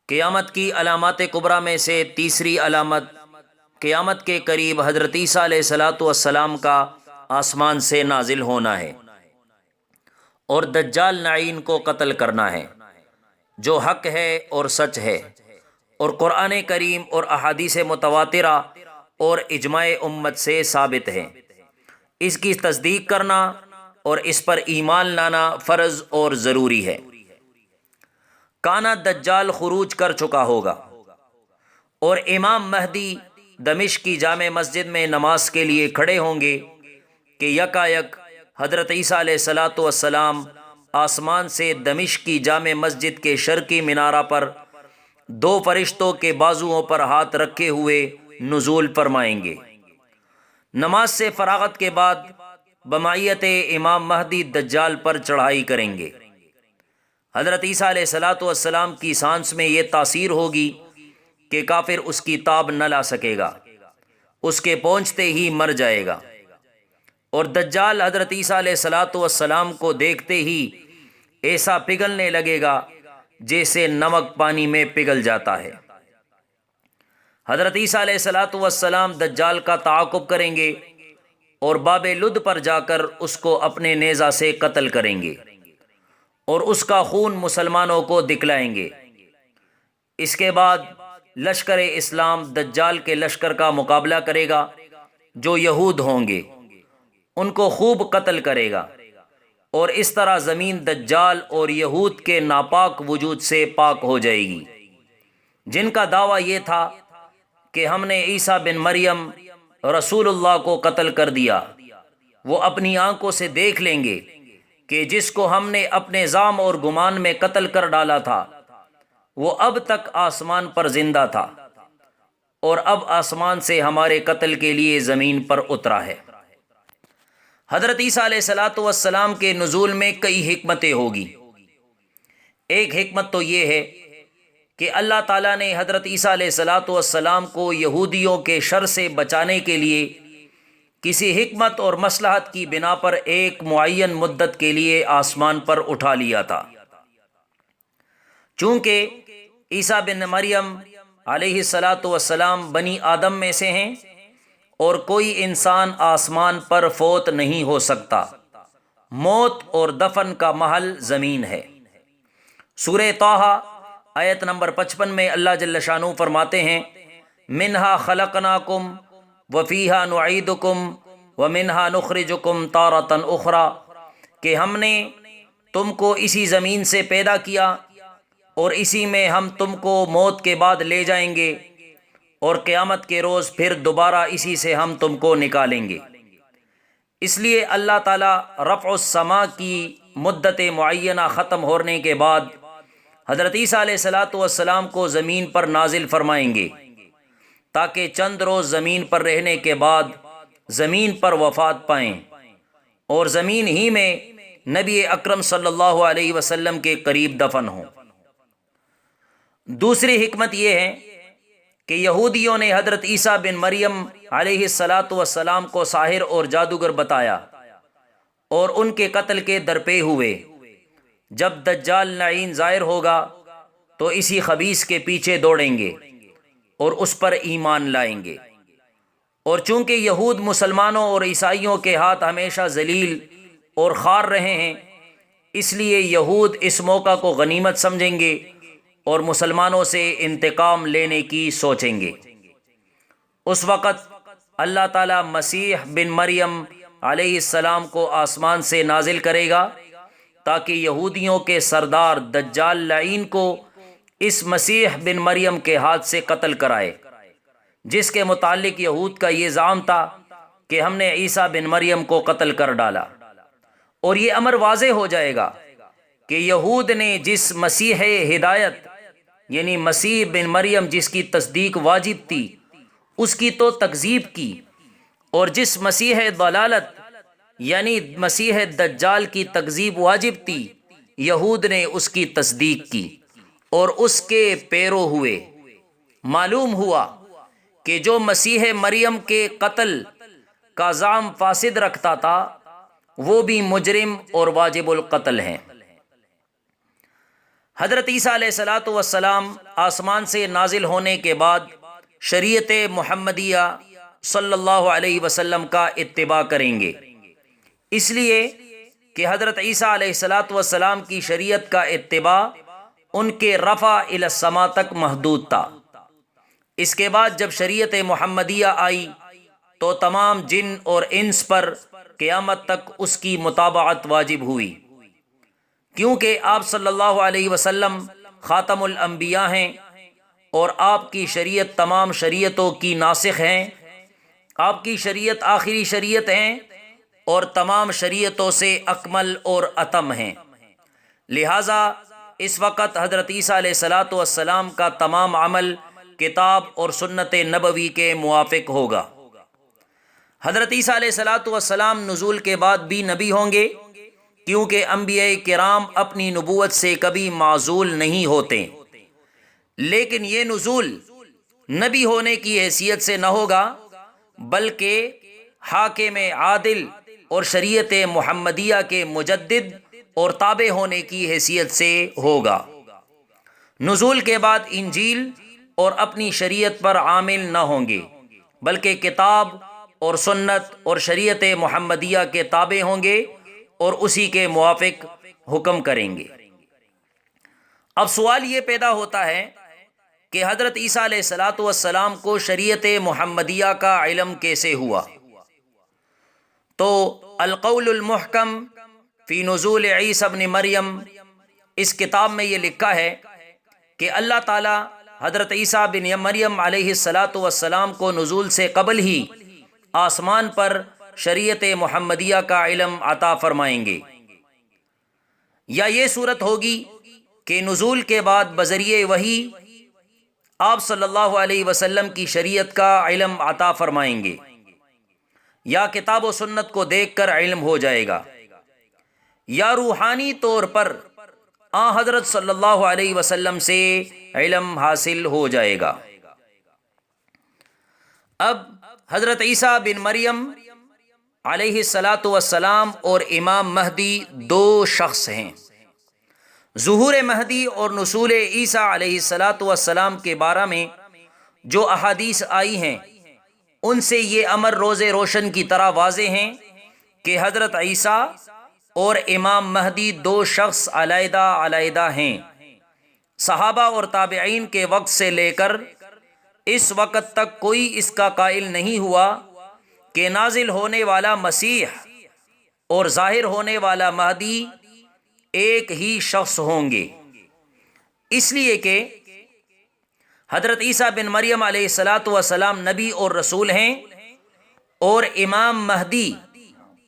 قیامت کی علامات کبریٰ میں سے تیسری علامت قیامت کے قریب حضرت عیسیٰ علیہ الصلاۃ والسلام کا آسمان سے نازل ہونا ہے اور دجال لعین کو قتل کرنا ہے، جو حق ہے اور سچ ہے، اور قرآن کریم اور احادیث متواترہ اور اجماع امت سے ثابت ہے۔ اس کی تصدیق کرنا اور اس پر ایمان لانا فرض اور ضروری ہے۔ کانا دجال خروج کر چکا ہوگا اور امام مہدی دمشق کی جامع مسجد میں نماز کے لیے کھڑے ہوں گے کہ یکایک حضرت عیسیٰ علیہ الصلاۃ والسلام آسمان سے دمشق کی جامع مسجد کے شرقی مینارہ پر دو فرشتوں کے بازوؤں پر ہاتھ رکھے ہوئے نزول فرمائیں گے۔ نماز سے فراغت کے بعد بمعیت امام مہدی دجال پر چڑھائی کریں گے۔ حضرت عیسیٰ علیہ الصلاۃ والسلام کی سانس میں یہ تاثیر ہوگی کہ کافر اس کی تاب نہ لا سکے گا، اس کے پہنچتے ہی مر جائے گا، اور دجال حضرت عیسیٰ علیہ الصلاۃ والسلام کو دیکھتے ہی ایسا پگھلنے لگے گا جیسے نمک پانی میں پگھل جاتا ہے۔ حضرت عیسیٰ علیہ الصلاۃ والسلام دجال کا تعاقب کریں گے اور باب لد پر جا کر اس کو اپنے نیزہ سے قتل کریں گے اور اس کا خون مسلمانوں کو دکھلائیں گے۔ اس کے بعد لشکر اسلام دجال کے لشکر کا مقابلہ کرے گا جو یہود ہوں گے، ان کو خوب قتل کرے گا، اور اس طرح زمین دجال اور یہود کے ناپاک وجود سے پاک ہو جائے گی، جن کا دعویٰ یہ تھا کہ ہم نے عیسیٰ بن مریم رسول اللہ کو قتل کر دیا۔ وہ اپنی آنکھوں سے دیکھ لیں گے کہ جس کو ہم نے اپنے زعم اور گمان میں قتل کر ڈالا تھا وہ اب تک آسمان پر زندہ تھا، اور اب آسمان سے ہمارے قتل کے لیے زمین پر اترا ہے۔ حضرت عیسیٰ علیہ الصلاۃ والسلام کے نزول میں کئی حکمتیں ہوگی۔ ایک حکمت تو یہ ہے کہ اللہ تعالیٰ نے حضرت عیسیٰ علیہ الصلاۃ والسلام کو یہودیوں کے شر سے بچانے کے لیے کسی حکمت اور مصلحت کی بنا پر ایک معین مدت کے لیے آسمان پر اٹھا لیا تھا۔ چونکہ عیسیٰ بن مریم علیہ الصلاۃ والسلام بنی آدم میں سے ہیں اور کوئی انسان آسمان پر فوت نہیں ہو سکتا، موت اور دفن کا محل زمین ہے۔ سورہ طٰہٰ آیت نمبر 55 میں اللہ جل شانہ فرماتے ہیں، منہا خلقناکم وفیہا نعیدکم ومنہا نخرجکم تارۃ اخری، کہ ہم نے تم کو اسی زمین سے پیدا کیا اور اسی میں ہم تم کو موت کے بعد لے جائیں گے، اور قیامت کے روز پھر دوبارہ اسی سے ہم تم کو نکالیں گے۔ اس لیے اللہ تعالیٰ رفع السماء کی مدت معینہ ختم ہونے کے بعد حضرت عیسیٰ علیہ الصلاۃ والسلام کو زمین پر نازل فرمائیں گے تاکہ چند روز زمین پر رہنے کے بعد زمین پر وفات پائیں اور زمین ہی میں نبی اکرم صلی اللہ علیہ وسلم کے قریب دفن ہوں۔ دوسری حکمت یہ ہے کہ یہودیوں نے حضرت عیسیٰ بن مریم علیہ الصلاۃ والسلام کو ساحر اور جادوگر بتایا اور ان کے قتل کے درپے ہوئے۔ جب دجال لعین ظاہر ہوگا تو اسی خبیث کے پیچھے دوڑیں گے اور اس پر ایمان لائیں گے، اور چونکہ یہود مسلمانوں اور عیسائیوں کے ہاتھ ہمیشہ ذلیل اور خوار رہے ہیں، اس لیے یہود اس موقع کو غنیمت سمجھیں گے اور مسلمانوں سے انتقام لینے کی سوچیں گے۔ اس وقت اللہ تعالیٰ مسیح بن مریم علیہ السلام کو آسمان سے نازل کرے گا تاکہ یہودیوں کے سردار دجال لعین کو اس مسیح بن مریم کے ہاتھ سے قتل کرائے، جس کے متعلق یہود کا یہ زعم تھا کہ ہم نے عیسیٰ بن مریم کو قتل کر ڈالا۔ اور یہ امر واضح ہو جائے گا کہ یہود نے جس مسیح ہدایت یعنی مسیح بن مریم جس کی تصدیق واجب تھی اس کی تو تکذیب کی، اور جس مسیح ضلالت یعنی مسیح دجال کی تکذیب واجب تھی یہود نے اس کی تصدیق کی اور اس کے پیرو ہوئے۔ معلوم ہوا کہ جو مسیح مریم کے قتل کا زعم فاسد رکھتا تھا وہ بھی مجرم اور واجب القتل ہیں۔ حضرت عیسیٰ علیہ الصلاۃ والسلام آسمان سے نازل ہونے کے بعد شریعت محمدیہ صلی اللہ علیہ وسلم کا اتباع کریں گے، اس لیے کہ حضرت عیسیٰ علیہ الصلاۃ والسلام کی شریعت کا اتباع ان کے رفع الی السماء تک محدود تھا۔ اس کے بعد جب شریعت محمدیہ آئی تو تمام جن اور انس پر قیامت تک اس کی متابعت واجب ہوئی، کیونکہ آپ صلی اللہ علیہ وسلم خاتم الانبیاء ہیں اور آپ کی شریعت تمام شریعتوں کی ناسخ ہیں، آپ کی شریعت آخری شریعت ہیں اور تمام شریعتوں سے اکمل اور اتم ہیں، لہٰذا اس وقت حضرت عیسیٰ علیہ الصلاۃ والسلام کا تمام عمل کتاب اور سنت نبوی کے موافق ہوگا۔ حضرت عیسیٰ علیہ الصلاۃ والسلام نزول کے بعد بھی نبی ہوں گے، کیونکہ انبیاء کرام اپنی نبوت سے کبھی معزول نہیں ہوتے، لیکن یہ نزول نبی ہونے کی حیثیت سے نہ ہوگا بلکہ حاکم عادل اور شریعت محمدیہ کے مجدد اور تابع ہونے کی حیثیت سے ہوگا۔ نزول کے بعد انجیل اور اپنی شریعت پر عامل نہ ہوں گے بلکہ کتاب اور سنت اور شریعت محمدیہ کے تابع ہوں گے اور اسی کے موافق حکم کریں گے۔ اب سوال یہ پیدا ہوتا ہے کہ حضرت عیسیٰ علیہ الصلاۃ والسلام کو شریعت محمدیہ کا علم کیسے ہوا؟ تو القول المحکم فی نزول عیسیٰ ابن مریم، اس کتاب میں یہ لکھا ہے کہ اللہ تعالیٰ حضرت عیسیٰ بن مریم علیہ الصلاۃ والسلام کو نزول سے قبل ہی آسمان پر شریعت محمدیہ کا علم عطا فرمائیں گے، یا یہ صورت ہوگی کہ نزول کے بعد بذریعہ وحی آپ صلی اللہ علیہ وسلم کی شریعت کا علم عطا فرمائیں گے، یا کتاب و سنت کو دیکھ کر علم ہو جائے گا، یا روحانی طور پر حضرت صلی اللہ علیہ وسلم سے علم حاصل ہو جائے گا۔ اب حضرت عیسیٰ بن مریم علیہ الصلاۃ والسلام اور امام مہدی دو شخص ہیں۔ ظہور مہدی اور نزول عیسیٰ علیہ الصلاۃ والسلام کے بارے میں جو احادیث آئی ہیں ان سے یہ امر روز روشن کی طرح واضح ہیں کہ حضرت عیسیٰ اور امام مہدی دو شخص علیحدہ علیحدہ ہیں۔ صحابہ اور تابعین کے وقت سے لے کر اس وقت تک کوئی اس کا قائل نہیں ہوا کہ نازل ہونے والا مسیح اور ظاہر ہونے والا مہدی ایک ہی شخص ہوں گے، اس لیے کہ حضرت عیسیٰ بن مریم علیہ الصلاۃ والسلام نبی اور رسول ہیں اور امام مہدی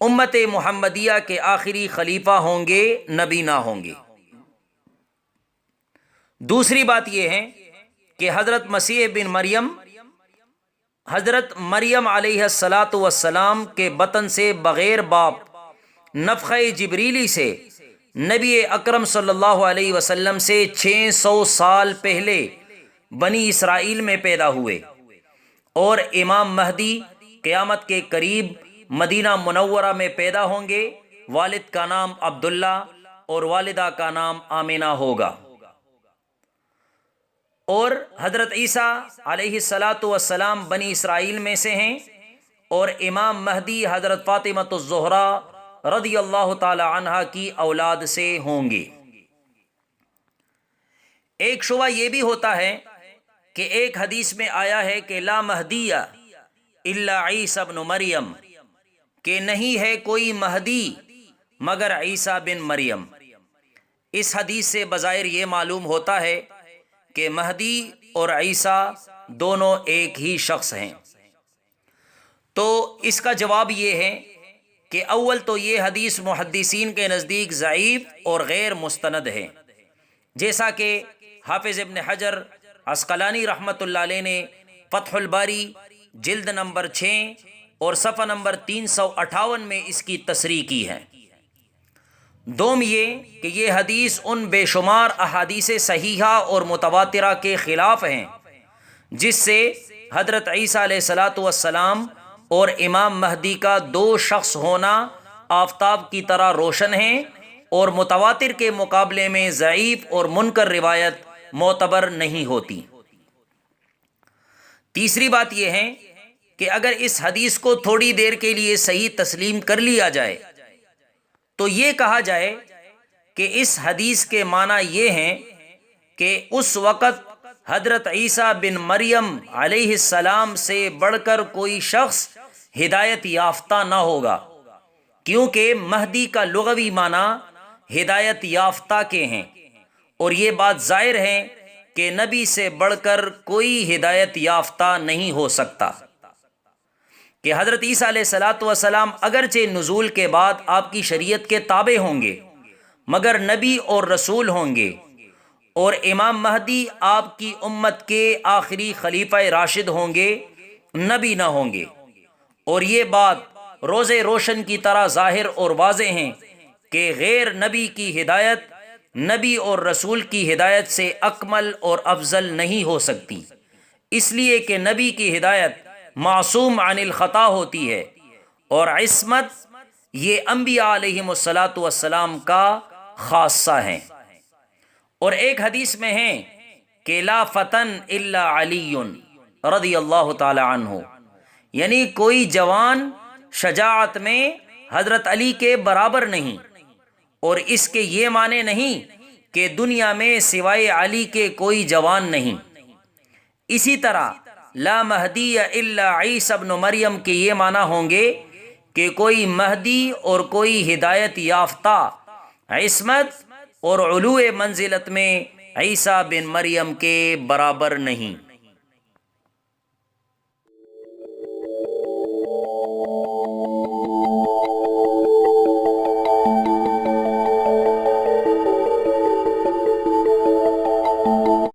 امت محمدیہ کے آخری خلیفہ ہوں گے، نبی نہ ہوں گے۔ دوسری بات یہ ہے کہ حضرت مسیح بن مریم حضرت مریم علیہ الصلاۃ والسلام کے بطن سے بغیر باپ نفخہ جبریلی سے نبی اکرم صلی اللہ علیہ وسلم سے 600 سال پہلے بنی اسرائیل میں پیدا ہوئے، اور امام مہدی قیامت کے قریب مدینہ منورہ میں پیدا ہوں گے۔ والد کا نام عبداللہ اور والدہ کا نام آمنہ ہوگا، اور حضرت عیسیٰ علیہ الصلاۃ والسلام بنی اسرائیل میں سے ہیں، اور امام مہدی حضرت فاطمہ الزہرا رضی اللہ تعالی عنہا کی اولاد سے ہوں گے۔ ایک شبہ یہ بھی ہوتا ہے کہ ایک حدیث میں آیا ہے کہ لا مہدی الا عیسیٰ بن مریم، کہ نہیں ہے کوئی مہدی مگر عیسیٰ بن مریم۔ اس حدیث سے بظاہر یہ معلوم ہوتا ہے کہ مہدی اور عیسیٰ دونوں ایک ہی شخص ہیں۔ تو اس کا جواب یہ ہے کہ اول تو یہ حدیث محدثین کے نزدیک ضعیف اور غیر مستند ہے، جیسا کہ حافظ ابن حجر عسقلانی رحمۃ اللہ علیہ نے فتح الباری جلد نمبر 6 اور صفحہ نمبر 358 میں اس کی تصریح کی ہے۔ دوم یہ کہ یہ حدیث ان بے شمار احادیث صحیحہ اور متواترہ کے خلاف ہیں جس سے حضرت عیسیٰ علیہ الصلاۃ والسلام اور امام مہدی کا دو شخص ہونا آفتاب کی طرح روشن ہیں، اور متواتر کے مقابلے میں ضعیف اور منکر روایت معتبر نہیں ہوتی۔ تیسری بات یہ ہے کہ اگر اس حدیث کو تھوڑی دیر کے لیے صحیح تسلیم کر لیا جائے تو یہ کہا جائے کہ اس حدیث کے معنی یہ ہیں کہ اس وقت حضرت عیسیٰ بن مریم علیہ السلام سے بڑھ کر کوئی شخص ہدایت یافتہ نہ ہوگا، کیونکہ مہدی کا لغوی معنی ہدایت یافتہ کے ہیں، اور یہ بات ظاہر ہے کہ نبی سے بڑھ کر کوئی ہدایت یافتہ نہیں ہو سکتا، کہ حضرت عیسیٰ علیہ السلام اگرچہ نزول کے بعد آپ کی شریعت کے تابع ہوں گے مگر نبی اور رسول ہوں گے، اور امام مہدی آپ کی امت کے آخری خلیفہ راشد ہوں گے، نبی نہ ہوں گے۔ اور یہ بات روز روشن کی طرح ظاہر اور واضح ہیں کہ غیر نبی کی ہدایت نبی اور رسول کی ہدایت سے اکمل اور افضل نہیں ہو سکتی، اس لیے کہ نبی کی ہدایت معصوم عن الخطا ہوتی ہے، اور عصمت یہ انبیاء علیہم السلام کا خاصہ ہے۔ اور ایک حدیث میں ہے کہ لا فتن الا علی رضی اللہ تعالی عنہ، یعنی کوئی جوان شجاعت میں حضرت علی کے برابر نہیں، اور اس کے یہ معنی نہیں کہ دنیا میں سوائے علی کے کوئی جوان نہیں۔ اسی طرح لا مہدی الا عیسی ابن مریم کے یہ معنی ہوں گے کہ کوئی مہدی اور کوئی ہدایت یافتہ عصمت اور علو منزلت میں عیسیٰ بن مریم کے برابر نہیں۔